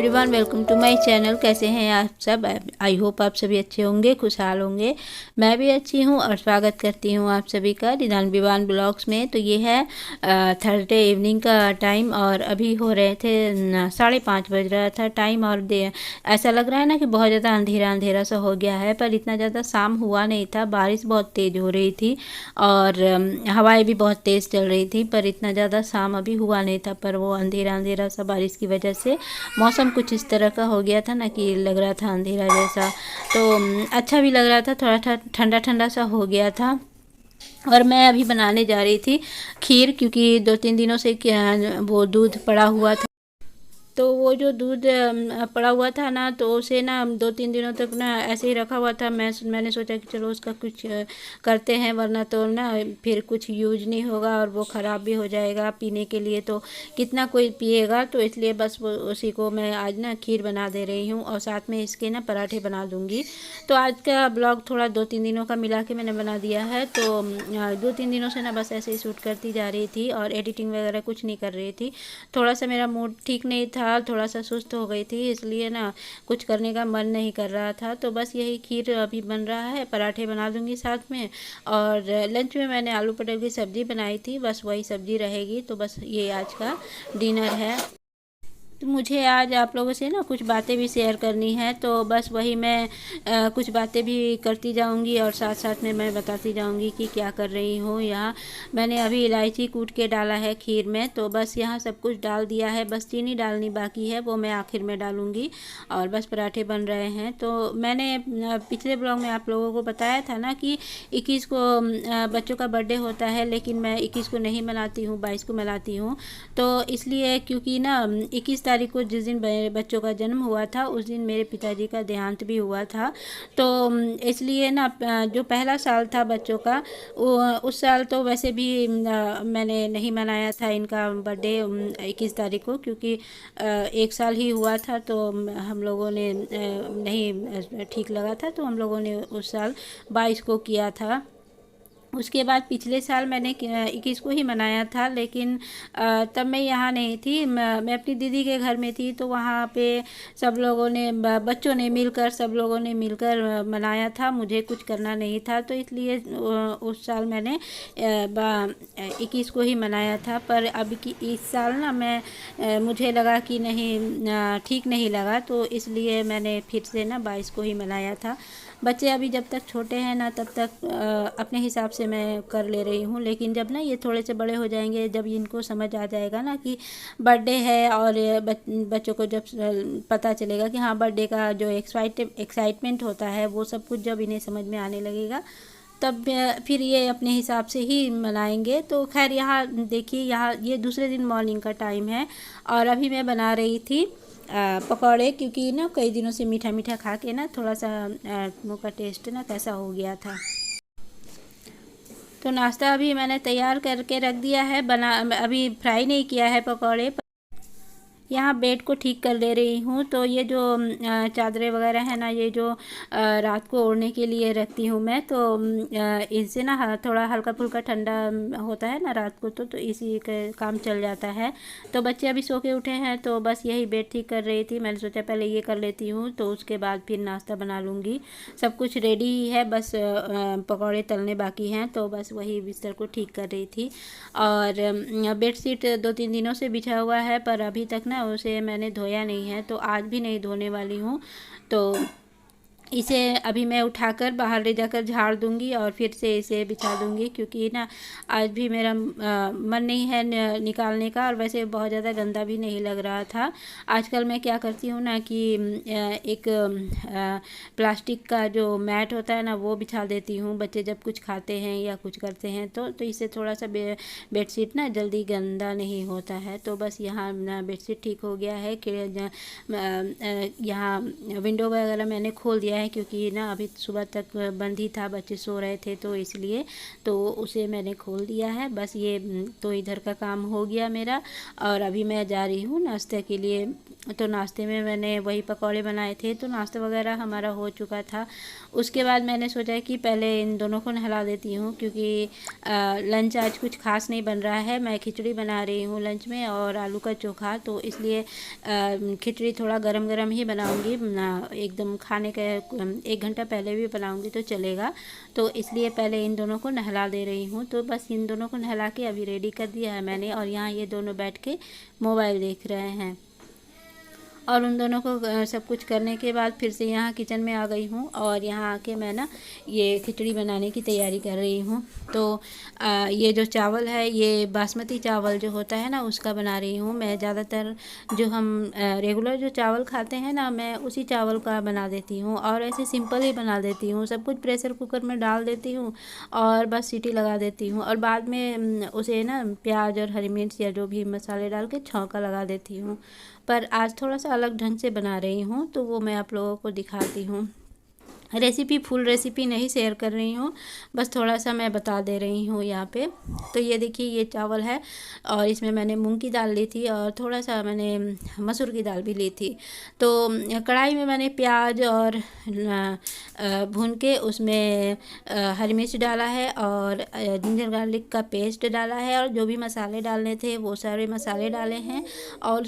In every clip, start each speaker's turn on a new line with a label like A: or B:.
A: Everyone, welcome to my channel. कैसे हैं आप सब? आई होप आप सभी अच्छे होंगे, खुशहाल होंगे। मैं भी अच्छी हूं और स्वागत करती हूं आप सभी का रिदान विवान ब्लॉग्स में। तो ये है थर्सडे इवनिंग का टाइम और अभी हो रहे थे 5:30 बज रहा था टाइम। और ऐसा लग रहा है ना कि बहुत ज़्यादा अंधेरा अंधेरा सा हो गया है, पर इतना ज़्यादा शाम हुआ नहीं था। बारिश बहुत तेज़ हो रही थी और हवाएं भी बहुत तेज़ चल रही थी, पर इतना ज़्यादा शाम अभी हुआ नहीं था। पर वो अंधेरा अंधेरा सा बारिश की वजह से मौसम कुछ इस तरह का हो गया था ना कि लग रहा था अंधेरा जैसा। तो अच्छा भी लग रहा था, थोड़ा ठंडा ठंडा सा हो गया था। और मैं अभी बनाने जा रही थी खीर, क्योंकि 2-3 दिनों से क्या वो दूध पड़ा हुआ था। तो वो जो दूध पड़ा हुआ था ना, तो उसे ना 2-3 दिनों तक ना ऐसे ही रखा हुआ था। मैंने सोचा कि चलो उसका कुछ करते हैं, वरना तो ना फिर कुछ यूज नहीं होगा और वो ख़राब भी हो जाएगा पीने के लिए। तो कितना कोई पिएगा, तो इसलिए बस वो उसी को मैं आज ना खीर बना दे रही हूँ और साथ में इसके ना पराठे बना दूँगी। तो आज का ब्लॉग थोड़ा 2-3 दिनों का मिला के मैंने बना दिया है। तो 2-3 दिनों से ना बस ऐसे ही शूट करती जा रही थी और एडिटिंग वगैरह कुछ नहीं कर रही थी। थोड़ा सा मेरा मूड ठीक नहीं था, थोड़ा सा सुस्त हो गई थी, इसलिए ना कुछ करने का मन नहीं कर रहा था। तो बस यही खीर अभी बन रहा है, पराठे बना दूंगी साथ में। और लंच में मैंने आलू पटर की सब्ज़ी बनाई थी, बस वही सब्ज़ी रहेगी। तो बस ये आज का डिनर है। तो मुझे आज आप लोगों से ना कुछ बातें भी शेयर करनी है, तो बस वही मैं कुछ बातें भी करती जाऊंगी और साथ साथ में मैं बताती जाऊंगी कि क्या कर रही हूँ। यहाँ मैंने अभी इलायची कूट के डाला है खीर में, तो बस यहाँ सब कुछ डाल दिया है, बस चीनी डालनी बाकी है, वो मैं आखिर में डालूंगी। और बस पराठे बन रहे हैं। तो मैंने पिछले ब्लॉग में आप लोगों को बताया था ना कि 21 को बच्चों का बर्थडे होता है, लेकिन मैं 21 को नहीं मनाती हूँ, 22 को मनाती हूँ। तो इसलिए क्योंकि ना 21 तारीख को जिस दिन बच्चों का जन्म हुआ था, उस दिन मेरे पिताजी का देहांत भी हुआ था। तो इसलिए ना जो पहला साल था बच्चों का, उस साल तो वैसे भी मैंने नहीं मनाया था इनका बर्थडे 21 तारीख को, क्योंकि 1 साल ही हुआ था। तो हम लोगों ने नहीं ठीक लगा था, तो हम लोगों ने उस साल 22 को किया था। उसके बाद पिछले साल मैंने 21 को ही मनाया था, लेकिन तब मैं यहाँ नहीं थी, मैं अपनी दीदी के घर में थी। तो वहाँ पे सब लोगों ने बच्चों ने मिलकर, सब लोगों ने मिलकर मनाया था, मुझे कुछ करना नहीं था। तो इसलिए उस साल मैंने 21 को ही मनाया था। पर अब की इस साल ना मैं मुझे लगा कि नहीं, ठीक नहीं लगा, तो इसलिए मैंने फिर से ना 22 को ही मनाया था। बच्चे अभी जब तक छोटे हैं ना, तब तक अपने हिसाब से मैं कर ले रही हूँ। लेकिन जब ना ये थोड़े से बड़े हो जाएंगे, जब इनको समझ आ जाएगा ना कि बर्थडे है, और बच्चों को जब पता चलेगा कि हाँ बर्थडे का जो एक्साइटमेंट होता है, वो सब कुछ जब इन्हें समझ में आने लगेगा, तब फिर ये अपने हिसाब से ही मनाएंगे। तो खैर, यहाँ देखिए, यहाँ ये दूसरे दिन मॉर्निंग का टाइम है और अभी मैं बना रही थी पकौड़े, क्योंकि ना कई दिनों से मीठा मीठा खा के ना थोड़ा सा मुँह का टेस्ट ना कैसा हो गया था। तो नाश्ता अभी मैंने तैयार करके रख दिया है, बना अभी फ्राई नहीं किया है पकौड़े। यहाँ बेड को ठीक कर ले रही हूँ। तो ये जो चादरें वगैरह है ना, ये जो रात को ओढ़ने के लिए रखती हूँ मैं, तो इससे ना थोड़ा हल्का फुल्का ठंडा होता है ना रात को, तो इसी का काम चल जाता है। तो बच्चे अभी सो के उठे हैं, तो बस यही बेड ठीक कर रही थी। मैंने सोचा पहले ये कर लेती हूँ, तो उसके बाद फिर नाश्ता बना लूँगी। सब कुछ रेडी ही है, बस पकौड़े तलने बाकी हैं। तो बस वही बिस्तर को ठीक कर रही थी। और बेडशीट 2-3 दिनों से बिछा हुआ है, पर अभी तक ना उसे मैंने धोया नहीं है, तो आज भी नहीं धोने वाली हूँ। तो इसे अभी मैं उठाकर बाहर ले जाकर झाड़ दूंगी और फिर से इसे बिछा दूंगी, क्योंकि ना आज भी मेरा मन नहीं है निकालने का, और वैसे बहुत ज़्यादा गंदा भी नहीं लग रहा था। आजकल मैं क्या करती हूँ ना कि एक प्लास्टिक का जो मैट होता है ना, वो बिछा देती हूँ। बच्चे जब कुछ खाते हैं या कुछ करते हैं, तो इससे थोड़ा सा बेडशीट ना जल्दी गंदा नहीं होता है। तो बस यहाँ बेडशीट ठीक हो गया है कि यहाँ विंडो वगैरह मैंने खोल दिया है, क्योंकि ना अभी सुबह तक बंद ही था, बच्चे सो रहे थे, तो इसलिए तो उसे मैंने खोल दिया है। बस ये तो इधर का काम हो गया मेरा। और अभी मैं जा रही हूँ नाश्ते के लिए तो नाश्ते में मैंने वही पकौड़े बनाए थे, तो नाश्ता वगैरह हमारा हो चुका था। उसके बाद मैंने सोचा कि पहले इन दोनों को नहला देती हूँ, क्योंकि लंच आज कुछ खास नहीं बन रहा है। मैं खिचड़ी बना रही हूँ लंच में और आलू का चोखा, तो इसलिए खिचड़ी थोड़ा गरम गरम ही बनाऊँगी, एकदम खाने के 1 घंटा पहले भी बनाऊँगी तो चलेगा। तो इसलिए पहले इन दोनों को नहला दे रही हूँ। तो बस इन दोनों को नहला के अभी रेडी कर दिया है मैंने, और यहाँ ये दोनों बैठ के मोबाइल देख रहे हैं। और उन दोनों को सब कुछ करने के बाद फिर से यहाँ किचन में आ गई हूँ, और यहाँ आके मैं ना ये खिचड़ी बनाने की तैयारी कर रही हूँ। तो ये जो चावल है, ये बासमती चावल जो होता है ना, उसका बना रही हूँ मैं। ज़्यादातर जो हम रेगुलर जो चावल खाते हैं ना, मैं उसी चावल का बना देती हूँ, और ऐसे सिंपल ही बना देती हूँ। सब कुछ प्रेशर कुकर में डाल देती हूँ और बस सीटी लगा देती हूँ, और बाद में उसे ना प्याज और हरी मिर्च या जो भी मसाले डाल के छौंका लगा देती हूँ। पर आज थोड़ा सा अलग ढंग से बना रही हूँ, तो वो मैं आप लोगों को दिखाती हूँ। रेसिपी फुल रेसिपी नहीं शेयर कर रही हूँ, बस थोड़ा सा मैं बता दे रही हूँ यहाँ पे। तो ये देखिए, ये चावल है, और इसमें मैंने मूंग की दाल ली थी और थोड़ा सा मैंने मसूर की दाल भी ली थी। तो कढ़ाई में मैंने प्याज और भून के उसमें हरी मिर्च डाला है, और जिंजर गार्लिक का पेस्ट डाला है, और जो भी मसाले डालने थे वो सारे मसाले डाले हैं। और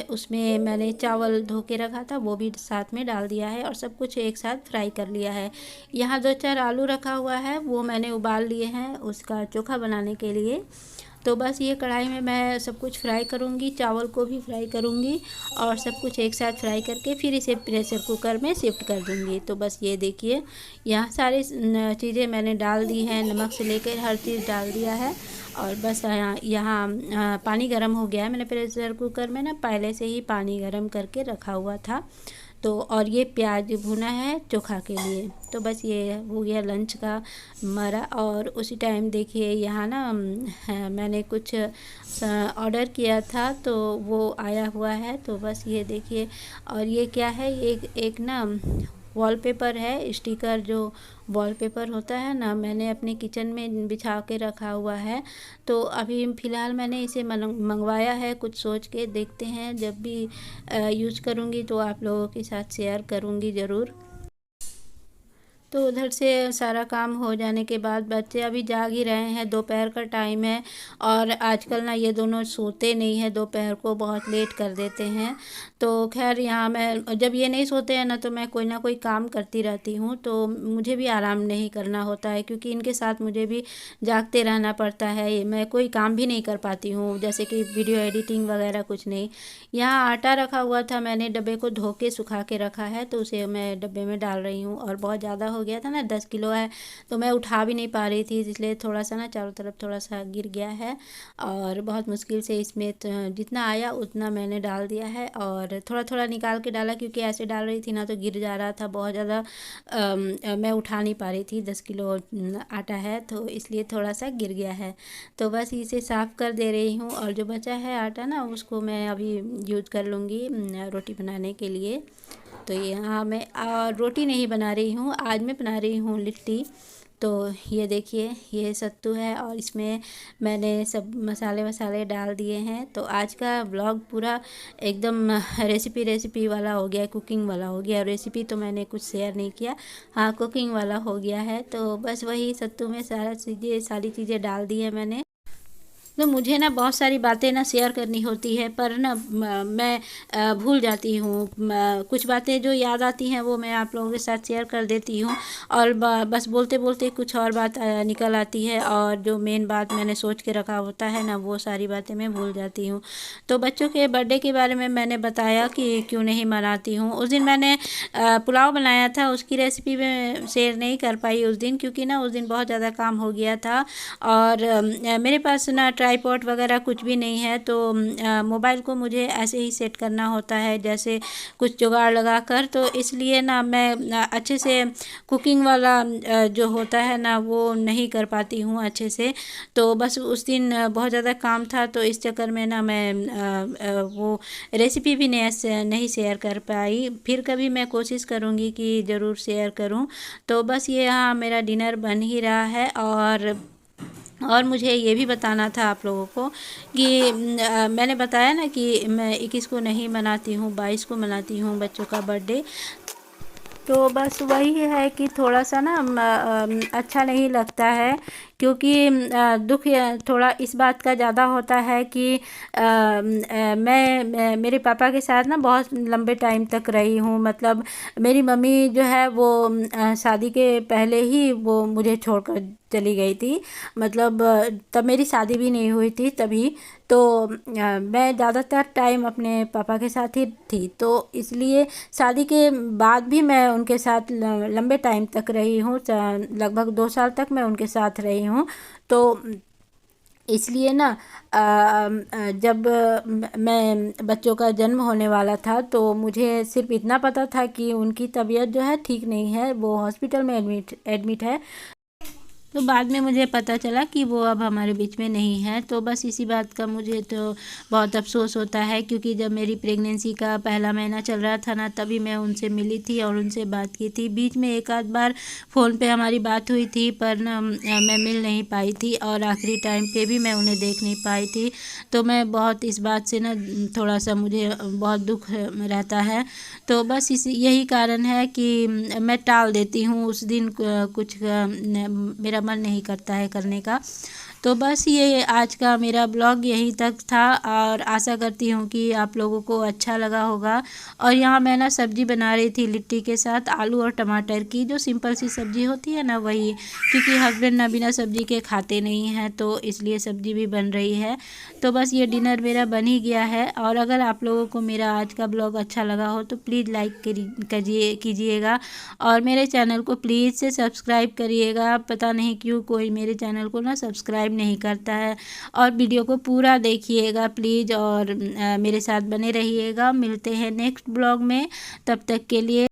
A: उसमें मैंने चावल धो के रखा था वो भी साथ में डाल दिया है, और सब कुछ एक साथ फ्राई कर लिया है। यहाँ 2-4 आलू रखा हुआ है, वो मैंने उबाल लिए हैं उसका चोखा बनाने के लिए। तो बस ये कढ़ाई में मैं सब कुछ फ्राई करूँगी, चावल को भी फ्राई करूँगी, और सब कुछ एक साथ फ्राई करके फिर इसे प्रेशर कुकर में शिफ्ट कर दूँगी। तो बस ये देखिए, यहाँ सारी चीज़ें मैंने डाल दी हैं, नमक से लेकर हर चीज़ डाल दिया है। और बस यहाँ पानी गर्म हो गया है। मैंने प्रेशर कुकर में ना पहले से ही पानी गर्म करके रखा हुआ था। तो और ये प्याज भुना है चोखा के लिए। तो बस ये हो गया लंच का हमारा। और उसी टाइम देखिए यहाँ ना मैंने कुछ ऑर्डर किया था, तो वो आया हुआ है। तो बस ये देखिए, और ये क्या है, एक ना वॉलपेपर है, स्टिकर जो वॉलपेपर होता है ना, मैंने अपने किचन में बिछा के रखा हुआ है। तो अभी फ़िलहाल मैंने इसे मंगवाया है, कुछ सोच के देखते हैं, जब भी यूज़ करूँगी तो आप लोगों के साथ शेयर करूँगी ज़रूर। तो उधर से सारा काम हो जाने के बाद बच्चे अभी जाग ही रहे हैं, दोपहर का टाइम है, और आजकल ना ये दोनों सोते नहीं हैं, दोपहर को बहुत लेट कर देते हैं। तो खैर यहाँ मैं जब ये नहीं सोते हैं तो मैं कोई ना कोई काम करती रहती हूँ, तो मुझे भी आराम नहीं करना होता है, क्योंकि इनके साथ मुझे भी जागते रहना पड़ता है। मैं कोई काम भी नहीं कर पाती हूँ, जैसे कि वीडियो एडिटिंग वगैरह कुछ नहीं। यहाँ आटा रखा हुआ था, मैंने डब्बे को धो के सुखा के रखा है, तो उसे मैं डब्बे में डाल रही हूँ। और बहुत ज़्यादा हो गया था ना, 10 किलो है, तो मैं उठा भी नहीं पा रही थी, इसलिए थोड़ा सा ना चारों तरफ थोड़ा सा गिर गया है, और बहुत मुश्किल से इसमें जितना आया उतना मैंने डाल दिया है, और थोड़ा थोड़ा निकाल के डाला, क्योंकि ऐसे डाल रही थी ना तो गिर जा रहा था बहुत ज़्यादा। मैं उठा नहीं पा रही थी, 10 किलो आटा है, तो इसलिए थोड़ा सा गिर गया है। तो बस इसे साफ़ कर दे रही हूँ, और जो बचा है आटा ना, उसको मैं अभी यूज़ कर लूँगी रोटी बनाने के लिए। तो यहाँ मैं रोटी नहीं बना रही हूँ, आज मैं बना रही हूँ लिट्टी। तो ये देखिए, ये सत्तू है, और इसमें मैंने सब मसाले वसाले डाल दिए हैं। तो आज का ब्लॉग पूरा एकदम रेसिपी वाला हो गया, कुकिंग वाला हो गया। रेसिपी तो मैंने कुछ शेयर नहीं किया, हाँ कुकिंग वाला हो गया है। तो बस वही सत्तू में सारी चीज़ें डाल दी है मैंने। तो मुझे ना बहुत सारी बातें ना शेयर करनी होती है, पर ना मैं भूल जाती हूँ। कुछ बातें जो याद आती हैं वो मैं आप लोगों के साथ शेयर कर देती हूँ, और बस बोलते बोलते कुछ और बात निकल आती है, और जो मेन बात मैंने सोच के रखा होता है ना, वो सारी बातें मैं भूल जाती हूँ। तो बच्चों के बर्थडे के बारे में मैंने बताया कि क्यों नहीं मनाती हूँ। उस दिन मैंने पुलाव बनाया था, उसकी रेसिपी में शेयर नहीं कर पाई उस दिन, क्योंकि ना उस दिन बहुत ज़्यादा काम हो गया था, और मेरे पास ना ट्राईपॉड वगैरह कुछ भी नहीं है। तो मोबाइल को मुझे ऐसे ही सेट करना होता है, जैसे कुछ जुगाड़ लगा कर। तो इसलिए ना मैं अच्छे से कुकिंग वाला जो होता है ना, वो नहीं कर पाती हूँ अच्छे से। तो बस उस दिन बहुत ज़्यादा काम था, तो इस चक्कर में ना मैं वो रेसिपी भी नहीं शेयर कर पाई। फिर कभी मैं कोशिश करूँगी कि ज़रूर शेयर करूँ। तो बस ये यहाँ मेरा डिनर बन ही रहा है, और और मुझे ये भी बताना था आप लोगों को कि मैंने बताया ना कि मैं 21 को नहीं मनाती हूँ, 22 को मनाती हूँ बच्चों का बर्थडे। तो बस वही है कि थोड़ा सा ना अच्छा नहीं लगता है, क्योंकि दुख थोड़ा इस बात का ज़्यादा होता है कि मैं मेरे पापा के साथ ना बहुत लंबे टाइम तक रही हूँ। मतलब मेरी मम्मी जो है वो शादी के पहले ही वो मुझे छोड़कर चली गई थी। मतलब तब मेरी शादी भी नहीं हुई थी तभी। तो मैं ज़्यादातर टाइम अपने पापा के साथ ही थी, तो इसलिए शादी के बाद भी मैं उनके साथ लंबे टाइम तक रही हूँ, लगभग 2 साल तक मैं उनके साथ रही हूँ। तो इसलिए ना जब मैं बच्चों का जन्म होने वाला था तो मुझे सिर्फ इतना पता था कि उनकी तबीयत जो है ठीक नहीं है, वो हॉस्पिटल में एडमिट है। तो बाद में मुझे पता चला कि वो अब हमारे बीच में नहीं है। तो बस इसी बात का मुझे तो बहुत अफ़सोस होता है, क्योंकि जब मेरी प्रेगनेंसी का पहला महीना चल रहा था ना, तभी मैं उनसे मिली थी और उनसे बात की थी। बीच में एक आध बार फ़ोन पे हमारी बात हुई थी, पर ना मैं मिल नहीं पाई थी और आखिरी टाइम पे भी मैं उन्हें देख नहीं पाई थी। तो मैं बहुत इस बात से ना थोड़ा सा मुझे बहुत दुख रहता है। तो बस यही कारण है कि मैं टाल देती हूँ उस दिन, कुछ मेरा मन नहीं करता है करने का। तो बस ये आज का मेरा ब्लॉग यहीं तक था, और आशा करती हूँ कि आप लोगों को अच्छा लगा होगा। और यहाँ मैं ना सब्ज़ी बना रही थी लिट्टी के साथ, आलू और टमाटर की, जो सिंपल सी सब्ज़ी होती है ना वही, क्योंकि हस्बैंड ना बिना सब्ज़ी के खाते नहीं हैं, तो इसलिए सब्ज़ी भी बन रही है। तो बस ये डिनर मेरा बन ही गया है। और अगर आप लोगों को मेरा आज का ब्लॉग अच्छा लगा हो तो प्लीज़ लाइक कीजिएगा, और मेरे चैनल को प्लीज़ से सब्सक्राइब करिएगा। पता नहीं क्यों कोई मेरे चैनल को ना सब्सक्राइब नहीं करता है। और वीडियो को पूरा देखिएगा प्लीज़, और मेरे साथ बने रहिएगा। मिलते हैं नेक्स्ट ब्लॉग में, तब तक के लिए